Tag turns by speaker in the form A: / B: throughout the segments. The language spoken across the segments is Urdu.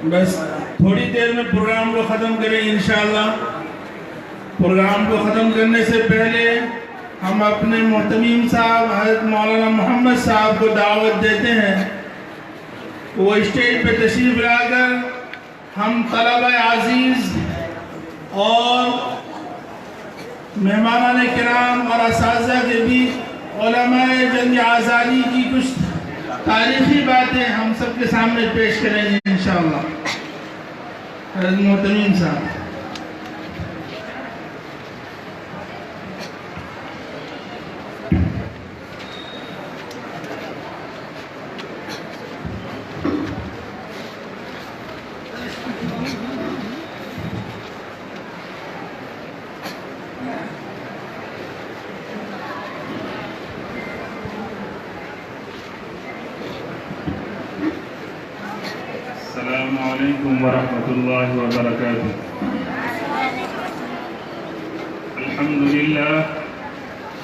A: بس تھوڑی دیر میں پروگرام کو ختم کریں انشاءاللہ. پروگرام کو ختم کرنے سے پہلے ہم اپنے محتمیم صاحب حضرت مولانا محمد صاحب کو دعوت دیتے ہیں. وہ اسٹیج پہ تشریف لا کر ہم طلبہ عزیز اور مہمانان کرام اور اساتذہ کے بیچ علماء جنگ آزادی کی کچھ تاریخی باتیں ہم سب کے سامنے پیش کریں گے انشاءاللہ. حضرت محتمیم صاحب. السلام علیکم ورحمۃ اللہ وبرکاتہ.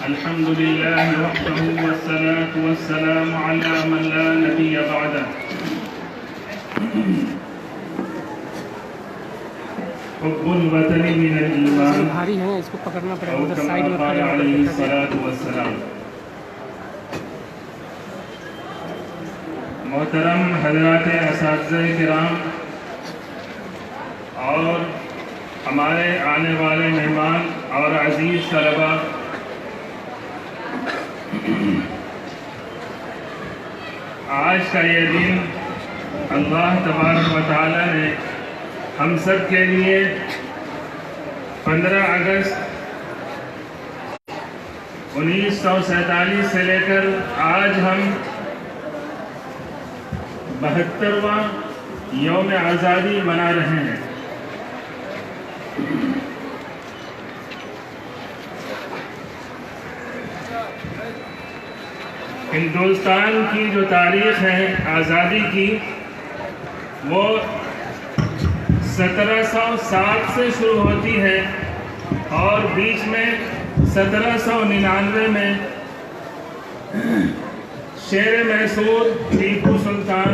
A: الحمد للہ وحدہ والصلاة والسلام علی من لا نبی بعدہ. حب الوطن من الایمان
B: بھاری ہے، اس کو پکڑنا پڑے
A: او
B: گا
A: کما
B: سائیڈ میں
A: قال
B: کھڑے
A: علیہ
B: ہو
A: الصلاة والسلام. محترم حضرات اساتذہ کرام اور ہمارے آنے والے مہمان اور عزیز طلبہ،
B: آج کا یہ دن اللہ تبارک و تعالیٰ نے ہم سب کے لیے 15 اگست 1947 سے لے کر آج ہم 72واں یوم آزادی منا رہے ہیں۔ ہندوستان کی جو تاریخ ہے آزادی کی، وہ 1707 سے شروع ہوتی ہے اور بیچ میں 1799 میں شیر میسور ٹیپو سلطان،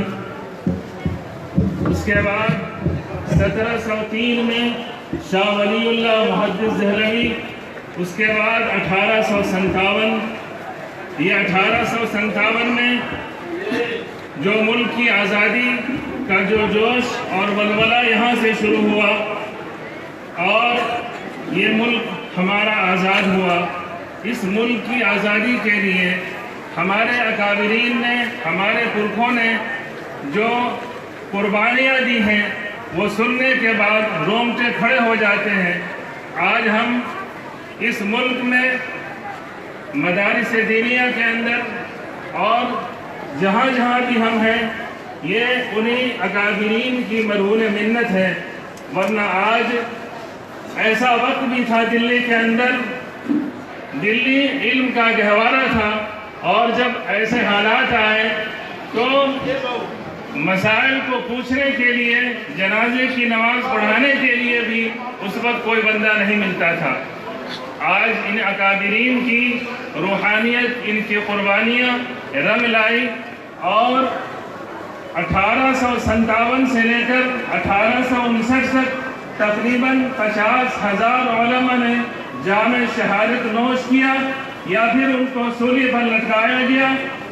B: اس کے بعد 1703 میں شاہ ولی اللہ محدث دہلوی، اس کے بعد 1857 یہ 1857 میں جو ملک کی آزادی کا جو جوش اور ولولہ یہاں سے شروع ہوا اور یہ ملک ہمارا آزاد ہوا۔ اس ملک کی آزادی کے لیے ہمارے اکابرین نے، ہمارے پرکھوں نے جو قربانیاں دی ہیں وہ سننے کے بعد رونگٹے کھڑے ہو جاتے ہیں۔ آج ہم اس ملک میں مدارس دینیہ کے اندر اور جہاں جہاں بھی ہم ہیں، یہ انہی اکابرین کی مرہون منت ہے، ورنہ آج ایسا وقت بھی تھا دلی کے اندر، دلی علم کا گہوارہ تھا، اور جب ایسے حالات آئے تو مسائل کو پوچھنے کے لیے، جنازے کی نماز پڑھانے کے لیے بھی اس وقت کوئی بندہ نہیں ملتا تھا۔ آج ان اکابرین کی روحانیت، ان کی قربانیاں رنگ لائی، اور 1857 سے لے کر 1859 تک تقریباً 50,000 علماء نے جام شہادت نوش کیا، یا پھر ان کو سولی پر لٹکایا گیا،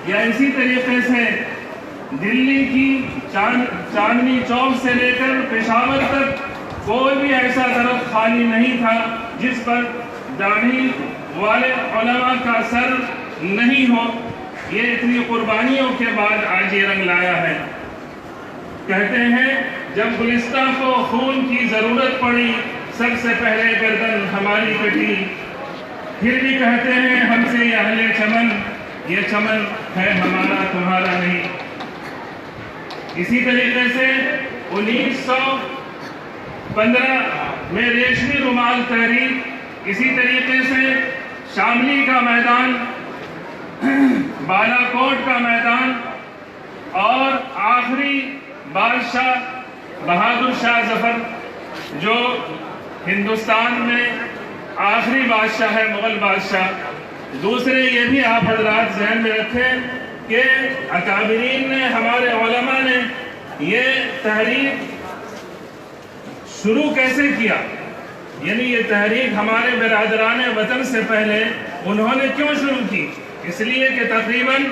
B: یا اسی طریقے سے دلی کی چاندنی چوک سے لے کر پشاور تک کوئی بھی ایسا درخت خالی نہیں تھا جس پر داڑھی والے علماء کا سر نہیں ہو۔ یہ اتنی قربانیوں کے بعد آج یہ رنگ لایا ہے۔ کہتے ہیں جب گلستان کو خون کی ضرورت پڑی، سب سے پہلے گردن ہماری کٹی، پھر بھی کہتے ہیں ہم سے یہ اہل چمن، یہ چمن ہے ہمارا تمہارا نہیں۔ اسی طریقے سے 1915 میں ریشمی رومال تحریک، اسی طریقے سے شاملی کا میدان، بالا کوٹ کا میدان، اور آخری بادشاہ بہادر شاہ ظفر جو ہندوستان میں آخری بادشاہ ہے، مغل بادشاہ۔ دوسرے یہ بھی آپ حضرات ذہن میں رکھیں کہ اکابرین نے، ہمارے علماء نے یہ تحریک شروع کیسے کیا، یعنی یہ تحریک ہمارے برادران وطن سے پہلے انہوں نے کیوں شروع کی؟ اس لیے کہ تقریباً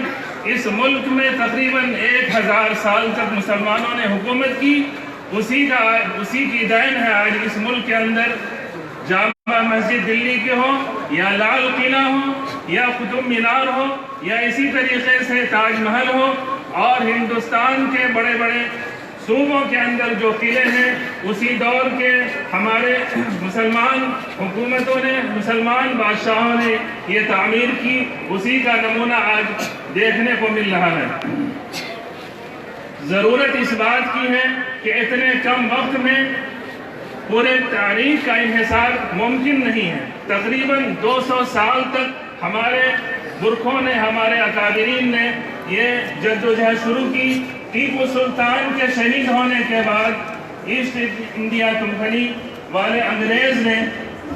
B: اس ملک میں تقریباً 1000 سال تک مسلمانوں نے حکومت کی، اسی کی دین ہے آج اس ملک کے اندر جامع مسجد دلی کے ہو، یا لال قلعہ ہو، یا قطب مینار ہو، یا اسی طریقے سے تاج محل ہو، اور ہندوستان کے بڑے بڑے صوبوں کے اندر جو قلعے ہیں اسی دور کے ہمارے مسلمان حکومتوں نے، مسلمان بادشاہوں نے یہ تعمیر کی، اسی کا نمونہ آج دیکھنے کو مل رہا ہے۔ ضرورت اس بات کی ہے کہ اتنے کم وقت میں پورے تاریخ کا انحصار ممکن نہیں ہے۔ تقریباً 200 سال تک ہمارے برکھوں نے، ہمارے اکابرین نے یہ جدوجہد شروع کی۔ ٹیپو سلطان کے شہید ہونے کے بعد ایسٹ انڈیا کمپنی والے انگریز نے،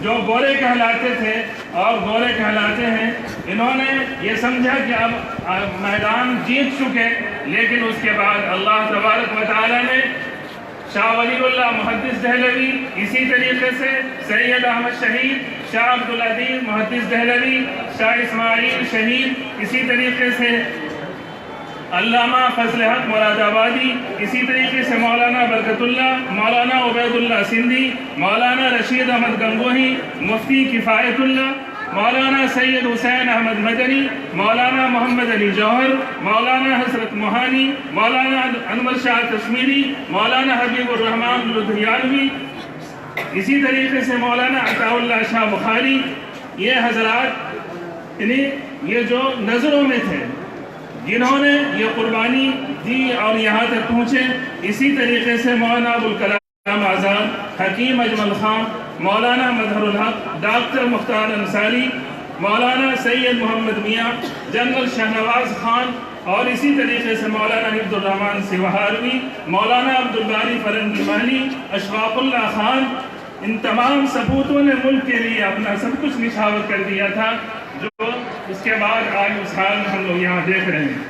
B: جو گورے کہلاتے تھے اور گورے کہلاتے ہیں، انہوں نے یہ سمجھا کہ اب میدان جیت چکے، لیکن اس کے بعد اللہ تبارک و تعالیٰ نے شاہ ولی اللہ محدث دہلوی، اسی طریقے سے سید احمد شہید، شاہ عبدالعزیز محدث دہلوی، شاہ اسماعیل شہید، اسی طریقے سے علامہ فضل حق مراد آبادی، اسی طریقے سے مولانا برکت اللہ، مولانا عبید اللہ سندھی، مولانا رشید احمد گنگوہی، مفتی کفایت اللہ، مولانا سید حسین احمد مدنی، مولانا محمد علی جوہر، مولانا حضرت موہانی، مولانا انور شاہ کشمیری، مولانا حبیب الرحمان لدھیانوی، اسی طریقے سے مولانا عطا اللہ شاہ بخاری. یہ حضرات یہ جو نظروں میں تھے، جنہوں نے یہ قربانی دی اور یہاں تک پہنچے. اسی طریقے سے مولانا ابوالکلام آزاد، حکیم اجمل خان، مولانا مظہر الحق، ڈاکٹر مختار انصاری، مولانا سید محمد میاں، جنرل شہنواز خان، اور اسی طریقے سے مولانا حفظ الرحمان سیوہاروی، مولانا عبدالباری فرنگی مانی، اشفاق اللہ خان. ان تمام سپوتوں نے ملک کے لیے اپنا سب کچھ نچھاور کر دیا تھا، جو اس کے بعد آج اس حال میں ہم لوگ یہاں دیکھ رہے ہیں.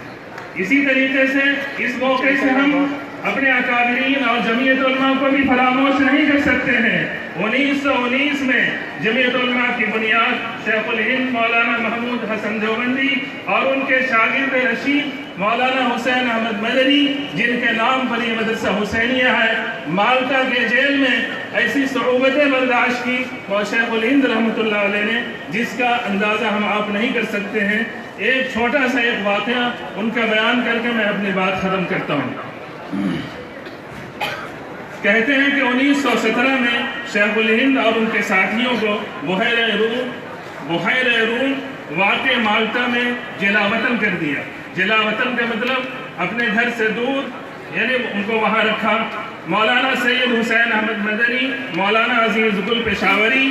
B: اسی طریقے سے اس موقع سے ہم اپنے اکابرین اور جمعیت علماء کو بھی فراموش نہیں کر سکتے ہیں. 1919 میں جمعیت علماء کی بنیاد شیخ الہند مولانا محمود حسن دیوبندی اور ان کے شاگرد رشید مولانا حسین احمد مدنی، جن کے نام پر یہ مدرسہ حسینیہ ہے، مالٹا کے جیل میں ایسی صعوبتیں برداشت کی اور شیخ الہند رحمۃ اللہ علیہ نے، جس کا اندازہ ہم آپ نہیں کر سکتے ہیں. ایک چھوٹا سا ایک واقعہ ان کا بیان کر کے میں اپنی بات ختم کرتا ہوں. کہتے ہیں کہ 1917 میں شیخ الہند اور ان کے ساتھیوں کو بحیر روم واقع مالٹا میں جلا وطن کر دیا. جلا وطن کا مطلب اپنے گھر سے دور، یعنی ان کو وہاں رکھا. مولانا سید حسین احمد مدنی، مولانا عزیز گل پشاوری،